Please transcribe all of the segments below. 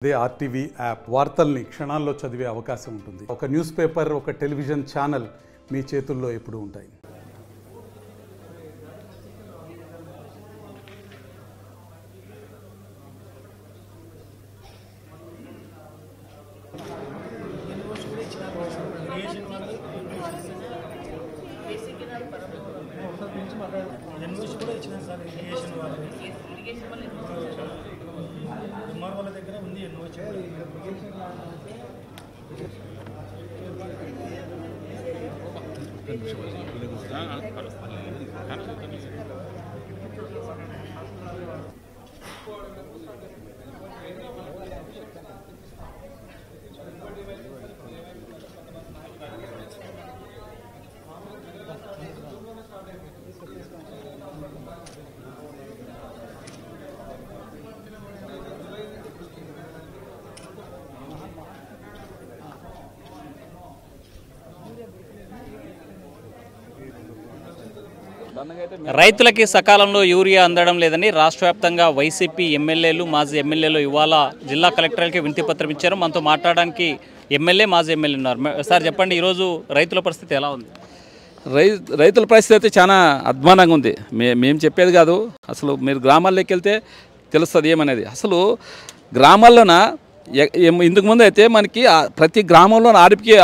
అదే RTV app వార్తల్ని క్షణాల్లో చదివే అవకాశం ఉంటుంది. ఒక న్యూస్ పేపర్, ఒక టెలివిజన్ ఛానల్ మీ చేతుల్లో ఎప్పుడూ ఉంటాయి. వాళ్ళ దగ్గర ఉంది రైతులకి సకాలంలో యూరియా అందడం లేదని రాష్ట్ర వ్యాప్తంగా వైసీపీ ఎమ్మెల్యేలు, మాజీ ఎమ్మెల్యేలు ఇవాళ జిల్లా కలెక్టర్కి వినతి పత్రం ఇచ్చారు. మనతో మాట్లాడడానికి ఎమ్మెల్యే, మాజీ ఎమ్మెల్యే ఉన్నారు. సార్ చెప్పండి, ఈరోజు రైతుల పరిస్థితి ఎలా ఉంది? రైతుల పరిస్థితి అయితే చాలా అధ్వానంగా ఉంది. మేము చెప్పేది కాదు, అసలు మీరు గ్రామాల్లోకి వెళ్తే తెలుస్తుంది ఏమనేది. అసలు గ్రామాల్లోన ఇంతకుముందు అయితే మనకి ప్రతి గ్రామంలో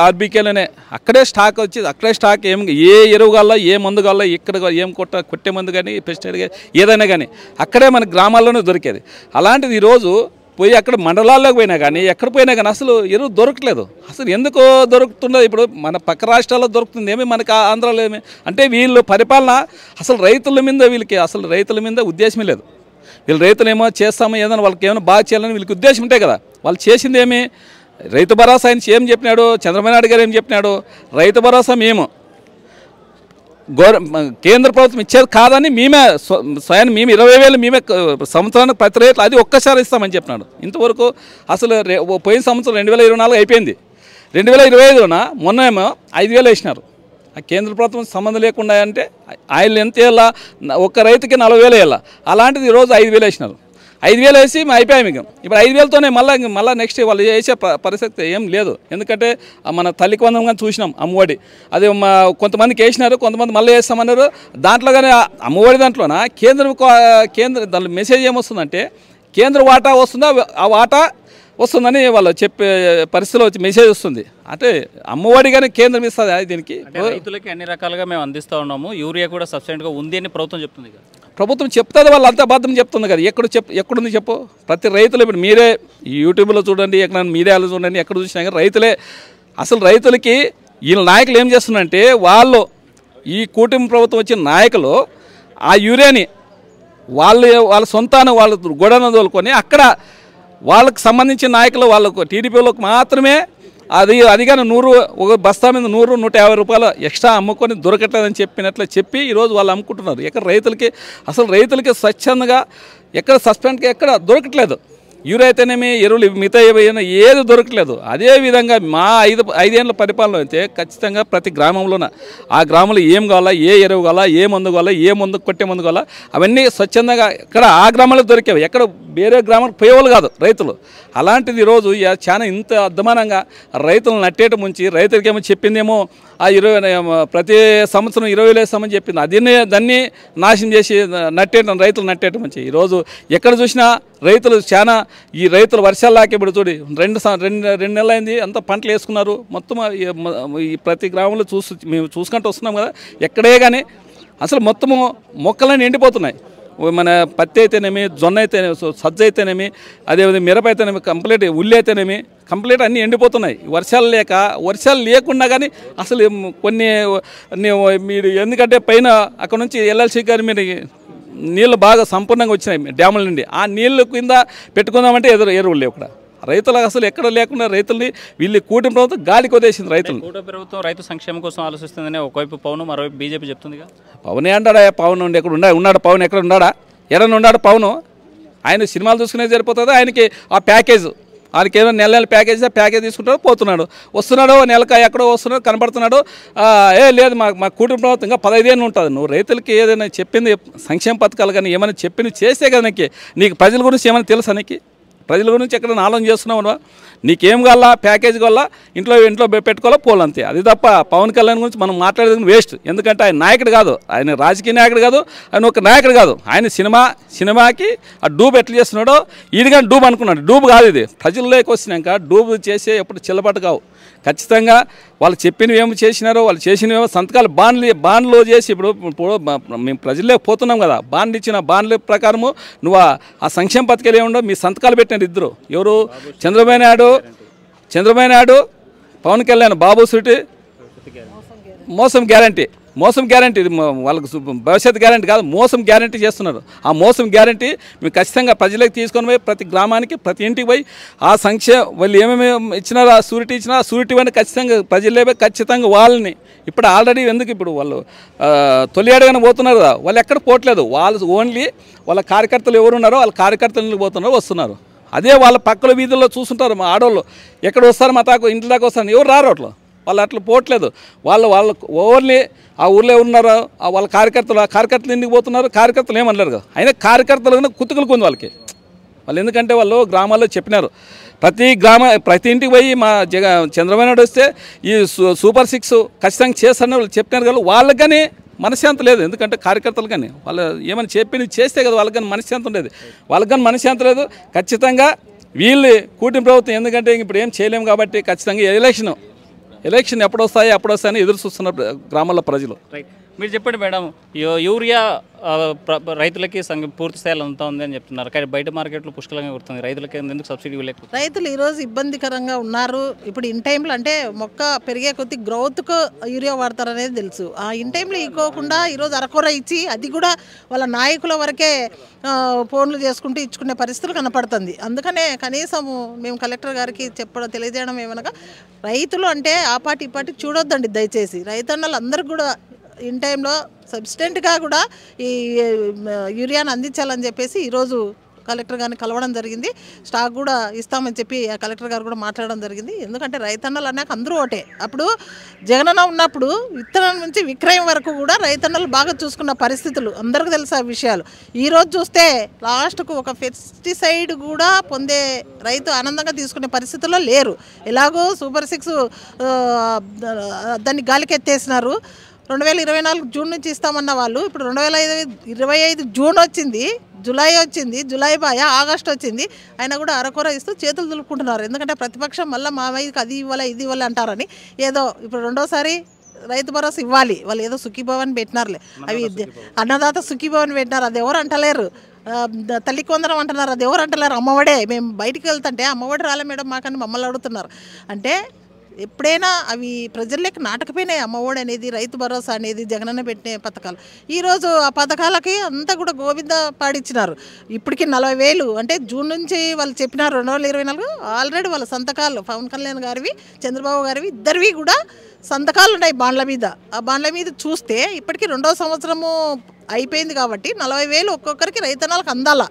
ఆర్బీకేలోనే అక్కడే స్టాక్ వచ్చి అక్కడే స్టాక్ ఏ ఎరువు కావాలా, ఏ మందు కావాలా, ఇక్కడ ఏం కొట్టే మందు కానీ, పెస్టిసైడ్ కానీ ఏదైనా కానీ అక్కడే మన గ్రామాల్లోనే దొరికేది. అలాంటిది ఈరోజు పోయి అక్కడ మండలాల్లోకి పోయినా కానీ ఎక్కడ పోయినా కానీ అసలు ఎరువు దొరకట్లేదు. అసలు ఎందుకు దొరుకుతుందో ఇప్పుడు మన పక్క రాష్ట్రాల్లో దొరుకుతుంది, ఏమి మనకి ఆంధ్రాలో ఏమి అంటే వీళ్ళు పరిపాలన అసలు రైతుల మీద ఉద్దేశమే లేదు. వీళ్ళు రైతులేమో చేస్తామో ఏదైనా వాళ్ళకి ఏమైనా బాగా చేయాలని వీళ్ళకి ఉద్దేశం ఉంటాయి కదా. వాళ్ళు చేసింది ఏమి? రైతు భరోసా ఆయన ఏం చెప్పినాడు, చంద్రబాబు నాయుడు గారు ఏం చెప్పినాడు, రైతు భరోసా మేము కేంద్ర ప్రభుత్వం ఇచ్చేది కాదని మేము 20,000 మేమే సంవత్సరానికి ప్రతి రైతులు అది ఒక్కసారి ఇస్తామని చెప్పినాడు. ఇంతవరకు అసలు పోయిన సంవత్సరం 2024 అయిపోయింది. 2025లోన మొన్న ఏమో 5,000 వేసినారు. ఆ కేంద్ర ప్రభుత్వం సంబంధం లేకుండా అంటే ఆయన ఎంత వేయాలా, ఒక్క రైతుకి 40,000 వేయాలా. అలాంటిది ఈరోజు 5,000 వేసినారు. 5,000 వేసి అయిపోయాయి మీకు. ఇప్పుడు 5,000తోనే మళ్ళీ నెక్స్ట్ వాళ్ళు వేసే పరిస్థితి ఏం లేదు. ఎందుకంటే మన తల్లికి వందనంగా చూసినాం అమ్మఒడి, అది కొంతమందికి వేసినారు, కొంతమంది మళ్ళీ వేస్తామన్నారు. దాంట్లో కానీ అమ్మఒడి దాంట్లోన కేంద్ర దాంట్లో మెసేజ్ ఏమొస్తుందంటే కేంద్ర వాటా వస్తుందా, ఆ వాటా వస్తుందని వాళ్ళు చెప్పే పరిస్థితిలో వచ్చి మెసేజ్ వస్తుంది. అంటే అమ్మఒడి కానీ కేంద్రం ఇస్తుంది. దీనికి రైతులకి అన్ని రకాలుగా మేము అందిస్తూ ఉన్నాము, యూరియా కూడా సబ్సిడీగా ఉంది అని ప్రభుత్వం చెప్తుంది కదా. ప్రభుత్వం చెప్తుంది, వాళ్ళు అంతా అబద్ధం చెప్తుంది కదా. ఎక్కడుంది చెప్పు? ప్రతి రైతులు ఇప్పుడు మీరే యూట్యూబ్లో చూడండి, ఎక్కడ మీడియాలో చూడండి, ఎక్కడ చూసినా కానీ రైతులే. అసలు రైతులకి వీళ్ళ నాయకులు ఏం చేస్తున్నారంటే వాళ్ళు ఈ కూటమి ప్రభుత్వం వచ్చిన నాయకులు ఆ యూరియాని వాళ్ళ సొంతాన వాళ్ళు గొడవను తోలుకొని అక్కడ వాళ్ళకి సంబంధించిన నాయకులు వాళ్ళకు టీడీపీలోకి మాత్రమే అది కానీ 100 ఒక బస్తా మీద 100-150 రూపాయలు ఎక్స్ట్రా అమ్ముకొని దొరకట్లేదని చెప్పి ఈరోజు వాళ్ళు అమ్ముకుంటున్నారు. అసలు రైతులకి స్వచ్ఛందంగా ఎక్కడ సస్పెండ్కి ఎక్కడ దొరకట్లేదు. యూరియా అయితేనేమి, ఎరువులు మిగతా ఏది దొరకట్లేదు. అదేవిధంగా మా 5 ఏళ్ళ పరిపాలన అయితే ఖచ్చితంగా ప్రతి గ్రామంలోన ఆ గ్రామంలో ఏం కావాలా, ఏ ఎరువు కావాలా, ఏ మందు కావాలా, ఏ మందు కొట్టే మందు కావాలా అవన్నీ స్వచ్ఛందంగా ఎక్కడ ఆ గ్రామాలకు దొరికేవి. ఎక్కడ వేరే గ్రామాలకు పోయేవాళ్ళు కాదు రైతులు. అలాంటిది ఈరోజు చాలా ఇంత అధ్వానంగా రైతులను నట్టేట ముంచి రైతులకేమో చెప్పిందేమో ప్రతి సంవత్సరం 20,000 వేస్తామని చెప్పింది. దాన్ని నాశనం చేసి రైతులు నట్టేట ముంచి ఈరోజు ఎక్కడ చూసినా రైతులు ఈ రైతులు వర్షాలు ఇప్పుడు చూడి 2 నెలలు అయింది, అంతా పంటలు వేసుకున్నారు. మొత్తం ఈ ప్రతి గ్రామంలో మేము చూసుకుంటూ వస్తున్నాం కదా. ఎక్కడే కానీ అసలు మొత్తము మొక్కలన్నీ ఎండిపోతున్నాయి. మన పత్తి అయితేనేమి, జొన్న అయితేనేమి, సజ్జ అయితేనేమి, అదేవిధంగా మిరప అయితేనేమి, కంప్లీట్ ఉల్లి అయితేనేమి కంప్లీట్ అన్నీ ఎండిపోతున్నాయి. వర్షాలు లేకుండా కానీ అసలు మీరు ఎందుకంటే పైన అక్కడ నుంచి ఎల్ఎల్సీ గారి మీరు నీళ్ళు బాగా సంపూర్ణంగా వచ్చినాయి డ్యాముల నుండి. ఆ నీళ్ళు కింద పెట్టుకుందామంటే ఎరువులు లేవు. ఇక్కడ రైతులకు అసలు ఎక్కడ లేకుండా రైతుల్ని వీళ్ళు కూటమి ప్రభుత్వం గాలికి వదిలేసింది. కూటమి ప్రభుత్వం రైతు సంక్షేమం కోసం ఆలోచిస్తుందని ఒకవైపు పవన్, మరోవైపు బీజేపీ చెప్తుందిగా. పవనే అంటాడా? పవన్ ఉండి ఎక్కడ ఉన్నాడు? పవన్ ఎక్కడ ఉన్నాడా? ఎడన్నా ఉన్నాడు పవన్? ఆయన సినిమాలు చూసుకునే సరిపోతుంది. ఆయనకి ఆ ప్యాకేజ్ వాళ్ళకి ఏమైనా నెల ప్యాకేజ్ తీసుకుంటాడు, పోతున్నాడు, వస్తున్నాడు, నెలక ఎక్కడో వస్తున్నాడు, కనపడుతున్నాడు. లేదు మా కూటమి ప్రభుత్వం ఇంకా 15 ఏళ్ళు ఉంటుంది. నువ్వు రైతులకి ఏదైనా చెప్పింది సంక్షేమ పథకాలు కానీ ఏమైనా చెప్పింది చేస్తే కదా నీకు ప్రజల గురించి ఏమైనా తెలుసా? నీకు ప్రజల గురించి ఎక్కడ ఆలోచన చేస్తున్నావు? నీకేం కావాలా, ప్యాకేజ్ కావాలా, ఇంట్లో పెట్టుకోవాలా, పోలంతే. అది తప్ప పవన్ కళ్యాణ్ గురించి మనం మాట్లాడేది వేస్ట్. ఎందుకంటే ఆయన నాయకుడు కాదు, ఆయన రాజకీయ నాయకుడు కాదు, ఆయన ఒక నాయకుడు కాదు. ఆయన సినిమాకి ఆ డూబ్ ఎట్లా చేస్తున్నాడో ఈడిగాని డూబ్ అనుకున్నాడు. డూబ్ కాదు ఇది. ప్రజల్లోకి వచ్చినాక డూబ్ చేసే ఎప్పుడు చిల్లబాటు కావు. ఖచ్చితంగా వాళ్ళు చెప్పినవి ఏమి చేసినారో, వాళ్ళు చేసినవేమో సంతకాలు బాండ్లు చేసి ఇప్పుడు మేము ప్రజల్లోకి పోతున్నాం కదా, బాండ్లు ఇచ్చిన బాండ్ల ప్రకారము నువ్వు ఆ సంక్షేమ పథకాలు ఏముండో మీ సంతకాలు పెట్టినారు ఇద్దరు. ఎవరు? చంద్రబాబు నాయుడు, పవన్ కళ్యాణ్, బాబు సూటి. మోసం గ్యారంటీ ఇది వాళ్ళకు భవిష్యత్ గ్యారంటీ కాదు, మోసం గ్యారంటీ చేస్తున్నారు. ఆ మోసం గ్యారంటీ మేము ఖచ్చితంగా ప్రజలకు తీసుకొని పోయి ప్రతి గ్రామానికి ప్రతి ఇంటికి పోయి ఆ వాళ్ళు ఏమేమి ఇచ్చినారో ఆ సూరిటీ ఇచ్చినా ఆ సూరిటీ అని ఖచ్చితంగా ప్రజలే ఖచ్చితంగా వాళ్ళని ఇప్పుడు ఆల్రెడీ ఎందుకు ఇప్పుడు వాళ్ళు తొలి అడగని పోతున్నారు కదా, వాళ్ళు ఎక్కడ పోవట్లేదు. వాళ్ళు ఓన్లీ వాళ్ళ కార్యకర్తలు ఎవరు ఉన్నారో వాళ్ళ కార్యకర్తలు పోతున్నారో వస్తున్నారు. అదే వాళ్ళ పక్కల వీధుల్లో చూస్తుంటారు మా ఆడవాళ్ళు, ఎక్కడ వస్తారు మా తాకు ఇంటి దాకా వస్తారు, ఎవరు రారు అట్లా. వాళ్ళు అట్లా పోవట్లేదు. వాళ్ళు ఓన్లీ ఆ ఊళ్ళో ఉన్నారో వాళ్ళ కార్యకర్తలు ఎందుకు పోతున్నారు, కార్యకర్తలు ఏమనలేరు కదా. అయినా కార్యకర్తలు కుతుకులు కొంది వాళ్ళు ఎందుకంటే వాళ్ళు గ్రామాల్లో చెప్పినారు. ప్రతి ఇంటికి పోయి మా చంద్రబాబు నాయుడు వస్తే ఈ సూపర్ 6 ఖచ్చితంగా చేస్తారని వాళ్ళు చెప్పినారు కదా. వాళ్ళకి కానీ మనశ్శాంతి లేదు. ఎందుకంటే కార్యకర్తలు కానీ వాళ్ళు ఏమైనా చెప్పి చేస్తే కదా వాళ్ళకి కానీ మనశ్శాంతి ఉండేది. వాళ్ళకి కానీ మనశ్శాంతి లేదు. ఖచ్చితంగా వీళ్ళు కూటమి ప్రభుత్వం ఎందుకంటే ఇప్పుడు ఏం చేయలేము కాబట్టి ఖచ్చితంగా ఎలక్షన్ ఎప్పుడు వస్తాయని ఎదురు చూస్తున్నారు గ్రామాల ప్రజలు. మీరు చెప్పండి మేడం, యూరియా రైతులకి పూర్తి స్థాయిలో అంతా ఉంది అని చెప్తున్నారు, కానీ బయట మార్కెట్లో పుష్కలంగా కుడుతుంది. రైతులకి ఎందుకు సబ్సిడీ ఇవ్వలేకపోతే? రైతులు ఈరోజు ఇబ్బందికరంగా ఉన్నారు. ఇప్పుడు ఇన్ టైంలో అంటే మొక్క పెరిగే కొద్ది గ్రోత్కు యూరియా వాడతారనేది తెలుసు. ఆ ఇన్ టైంలో ఇవ్వకుండా ఈరోజు అరకొర ఇచ్చి అది కూడా వాళ్ళ నాయకుల వరకే ఫోన్లు చేసుకుంటూ ఇచ్చుకునే పరిస్థితులు కనపడుతుంది. అందుకనే కనీసము మేము కలెక్టర్ గారికి తెలియజేయడం ఏమనగా రైతులు అంటే ఆ పాటి ఈ పాటి చూడొద్దండి దయచేసి. రైతన్నలు అందరికి కూడా ఇన్ టైంలో సబ్స్టెంట్గా కూడా ఈ యూరియాను అందించాలని చెప్పేసి ఈరోజు కలెక్టర్ గారిని కలవడం జరిగింది. స్టాక్ కూడా ఇస్తామని చెప్పి కలెక్టర్ గారు కూడా మాట్లాడడం జరిగింది. ఎందుకంటే రైతన్నలు అన్నాక అందరూ ఒకటే. అప్పుడు జగనన్న ఉన్నప్పుడు విత్తనం నుంచి విక్రయం వరకు కూడా రైతన్నలు బాగా చూసుకున్న పరిస్థితులు అందరికీ తెలుసు ఆ విషయాలు. ఈరోజు చూస్తే లాస్ట్కు ఒక పెస్టిసైడ్ కూడా పొందే రైతు ఆనందంగా తీసుకునే పరిస్థితుల్లో లేరు. ఎలాగో సూపర్ 6 దాన్ని గాలికెత్తేసినారు. 2024 జూన్ నుంచి ఇస్తామన్న వాళ్ళు ఇప్పుడు 2025 జూన్ వచ్చింది, జూలై వచ్చింది, జూలై బాయ ఆగస్టు వచ్చింది, అయినా కూడా అరకొర ఇస్తూ చేతులు దులుపుకుంటున్నారు. ఎందుకంటే ప్రతిపక్షం మళ్ళీ మా వైపు అది ఇవ్వాలి ఇది ఇవ్వాలి అంటారని. ఏదో ఇప్పుడు రెండోసారి రైతు భరోసా ఇవ్వాలి. వాళ్ళు ఏదో సుఖీభవన్ పెట్టినారులే, అవి అన్నదాత సుఖీభవన్ పెట్టినారు, అది ఎవరు అంటలేరు. తల్లి కొందరం అంటున్నారు, అది ఎవరు అంటలేరు. అమ్మఒడే మేము బయటికి వెళ్తుంటే అమ్మఒడి రాలే మేడం మాకని మమ్మల్ని అడుగుతున్నారు. అంటే ఎప్పుడైనా అవి ప్రజల్లోకి నాటకపోయినాయి. అమ్మఒడి అనేది, రైతు భరోసా అనేది, జగనన్న పెట్టిన పథకాలు. ఈరోజు ఆ పథకాలకి అంతా కూడా గోవింద పాడిచ్చినారు. ఇప్పటికి 40,000 అంటే జూన్ నుంచి వాళ్ళు చెప్పినారు 2024 ఆల్రెడీ వాళ్ళ సంతకాలు పవన్ కళ్యాణ్ గారివి, చంద్రబాబు గారివి ఇద్దరివి కూడా సంతకాలు ఉన్నాయి బాండ్ల మీద. ఆ బాండ్ల మీద చూస్తే ఇప్పటికీ 2వ సంవత్సరము అయిపోయింది కాబట్టి 40,000 ఒక్కొక్కరికి రైతన్నలకు అందాల.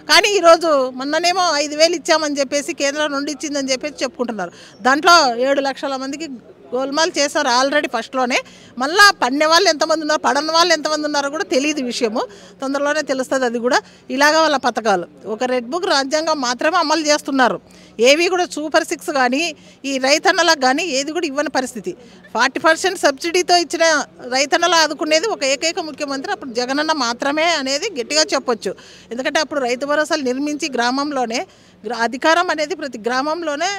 కానీ ఈరోజు మొన్ననేమో 5,000 ఇచ్చామని చెప్పేసి కేంద్రం నుండి ఇచ్చిందని చెప్పేసి చెప్పుకుంటున్నారు. దాంట్లో 7 లక్షల మందికి గోల్మాల్ చేశారు ఆల్రెడీ ఫస్ట్లోనే. మళ్ళీ పడిన వాళ్ళు ఎంతమంది ఉన్నారు, పడని వాళ్ళు ఎంతమంది ఉన్నారో కూడా తెలియదు విషయము. తొందరలోనే తెలుస్తుంది అది కూడా. ఇలాగ వాళ్ళ పథకాలు ఒక రెడ్ బుక్ రాజ్యాంగం మాత్రమే అమలు చేస్తున్నారు. ఏవి కూడా సూపర్ 6 కానీ ఈ రైతన్నలకు కానీ ఏది కూడా ఇవ్వని పరిస్థితి. 40% సబ్సిడీతో ఇచ్చిన రైతన్నలు ఆదుకునేది ఒక ఏకైక ముఖ్యమంత్రి అప్పుడు జగనన్న మాత్రమే అనేది గట్టిగా చెప్పొచ్చు. ఎందుకంటే అప్పుడు రైతు భరోసాలు నిర్మించి గ్రామంలోనే అధికారం అనేది ప్రతి గ్రామంలోనే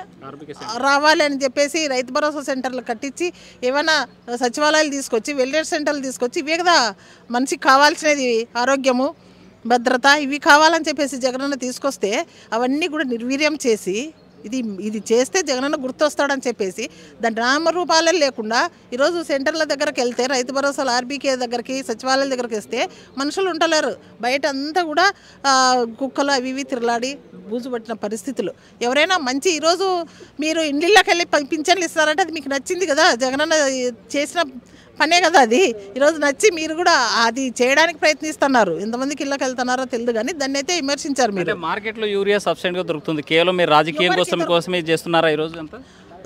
రావాలి అని చెప్పేసి రైతు భరోసా సెంటర్లు కట్టించి ఏమైనా సచివాలయాలు తీసుకొచ్చి వెల్నెస్ సెంటర్లు తీసుకొచ్చి ఇవే కదా మనిషికి కావాల్సినది, ఆరోగ్యము, భద్రత, ఇవి కావాలని చెప్పేసి జగనన్న తీసుకొస్తే అవన్నీ కూడా నిర్వీర్యం చేసి ఇది చేస్తే జగనన్న గుర్తొస్తాడని చెప్పేసి దాని నామరూపాలే లేకుండా ఈరోజు సెంటర్ల దగ్గరికి వెళ్తే రైతు భరోసాలు ఆర్బీకే దగ్గరికి సచివాలయాల దగ్గరికి వస్తే మనుషులు ఉండలేరు. బయట అంతా కూడా కుక్కలు అవి ఇవి తిరలాడి బూజు పట్టిన పరిస్థితులు. ఎవరైనా మంచి ఈరోజు మీరు ఇండ్లకి వెళ్ళి పింఛన్లు ఇస్తారంటే అది మీకు నచ్చింది కదా, జగనన్న చేసిన పనే కదా అది. ఈరోజు నచ్చి మీరు కూడా అది చేయడానికి ప్రయత్నిస్తున్నారు. ఎంతమందికి ఇళ్ళకి వెళ్తున్నారో తెలియదు కానీ దాన్ని అయితే విమర్శించారు. మీరు మార్కెట్లో యూరియా సబ్సిడీగా దొరుకుతుంది, కేవలం మీరు రాజకీయం కోసమే చేస్తున్నారా ఈరోజు అంతా?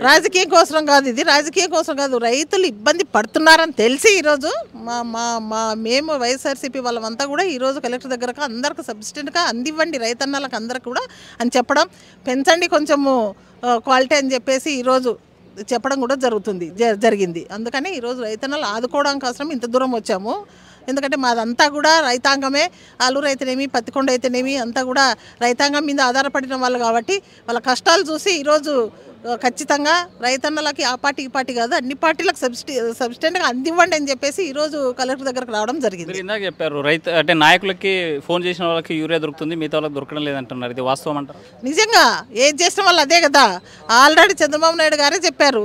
రాజకీయం కోసం కాదు, ఇది రాజకీయం కోసం కాదు. రైతులు ఇబ్బంది పడుతున్నారని తెలిసి ఈరోజు మేము వైఎస్ఆర్సీపీ వాళ్ళమంతా కూడా ఈరోజు కలెక్టర్ దగ్గరకు అందరికి సబ్సిడెంట్గా అందివ్వండి రైతన్నలకు అందరికి కూడా అని చెప్పడం, పెంచండి కొంచెము క్వాలిటీ అని చెప్పేసి ఈరోజు చెప్పడం కూడా జరిగింది. అందుకని ఈరోజు రైతన్నలు ఆదుకోవడం కోసం ఇంత దూరం వచ్చాము. ఎందుకంటే మాదంతా కూడా రైతాంగమే, ఆలూరు అయితేనేమి, పత్తికొండ అయితేనేమి అంతా కూడా రైతాంగం మీద ఆధారపడిన వాళ్ళు కాబట్టి వాళ్ళ కష్టాలు చూసి ఈరోజు ఖచ్చితంగా రైతన్నలకి ఆ పార్టీ ఈ పార్టీ కాదు అన్ని పార్టీలకు సబ్స్టెంట్గా అందివ్వండి అని చెప్పేసి ఈరోజు కలెక్టర్ దగ్గరకు రావడం జరిగింది. ఇందాక చెప్పారు రైతు అంటే నాయకులకి ఫోన్ చేసిన వాళ్ళకి యూరియా దొరుకుతుంది, మిగతా వాళ్ళకి దొరకడం లేదంటున్నారు, ఇది వాస్తవం అంటారు? నిజంగా ఏం చేసిన వాళ్ళు అదే కదా. ఆల్రెడీ చంద్రబాబు నాయుడు గారే చెప్పారు,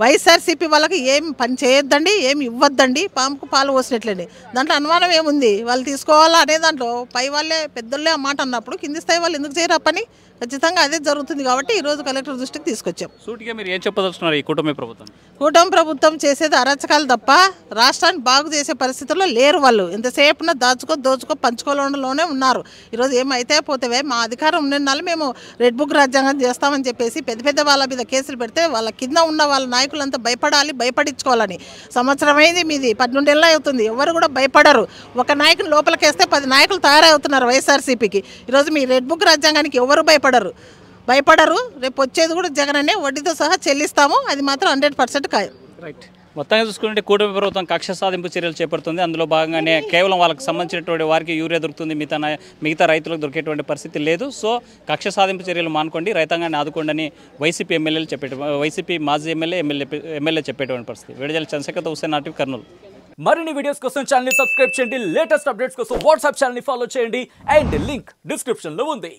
వైఎస్ఆర్సీపీ వాళ్ళకి ఏం పని చేయొద్దండి, ఏమి ఇవ్వద్దండి, పాముకు పాలు పోసినట్లండి. దాంట్లో అనుమానం ఏముంది, వాళ్ళు తీసుకోవాలా అనే దాంట్లో పై వాళ్ళే పెద్దోళ్ళే ఆ మాట అన్నప్పుడు కింది స్థాయి వాళ్ళు ఎందుకు చేయరా పని? ఖచ్చితంగా అదే జరుగుతుంది కాబట్టి ఈరోజు కలెక్టర్ దృష్టికి తీసుకొచ్చాం. సూటిగా మీరు ఏం చెప్పదలుచున్నారు ఈ కూటమి ప్రభుత్వం? కూటమి ప్రభుత్వం చేసేది అరాచకాలు తప్ప రాష్ట్రాన్ని బాగు చేసే పరిస్థితుల్లో లేరు. వాళ్ళు ఎంతసేపున దోచుకో పంచుకోవడంలోనే ఉన్నారు. ఈరోజు ఏమైతే పోతేవే మా అధికారం ఉన్న మేము రెడ్ బుక్ రాజ్యాంగం చేస్తామని చెప్పేసి పెద్ద వాళ్ళ మీద కేసులు పెడితే వాళ్ళ కింద ఉన్న వాళ్ళ నాయకులంతా భయపడాలి, భయపడించుకోవాలని. సంవత్సరమైంది మీది, 12 ఏళ్ళు అవుతుంది, ఎవరు కూడా భయపడరు. ఒక నాయకుని లోపలికేస్తే 10 నాయకులు తయారవుతున్నారు వైఎస్ఆర్సీపీకి. ఈరోజు మీ రెడ్ బుక్ రాజ్యాంగానికి ఎవరు భయపడరు. రేపు వచ్చేది కూడా జగననే వడ్డీతో సహా చెల్లిస్తాము, అది మాత్రం 100% ఖాయం. రైట్. మొత్తంగా చూసుకుంటే కూటమి ప్రభుత్వం కక్ష సాధింపు చర్యలు చేపడుతుంది. అందులో భాగంగానే కేవలం వాళ్ళకి సంబంధించినటువంటి వారికి యూరియా దొరుకుతుంది, మిగతా రైతులకు దొరికేటువంటి పరిస్థితి లేదు. సో కక్ష సాధింపు చర్యలు మానుకోండి, రైతాంగాన్ని ఆదుకోండి అని వైసీపీ మాజీ ఎమ్మెల్యే చెప్పేటువంటి పరిస్థితి. విడుదల చంద్రశేఖర్, హుస్సేన్, ఆర్టీవీ, కర్నూలు. మరిన్ని వీడియోస్ కోసం ఛానల్ ని సబ్స్క్రైబ్ చేయండి, లేటెస్ట్ అప్డేట్స్ కోసం వాట్సాప్ ఛానల్ ని ఫాలో చేయండి అండ్ లింక్ డిస్క్రిప్షన్ లో ఉంది.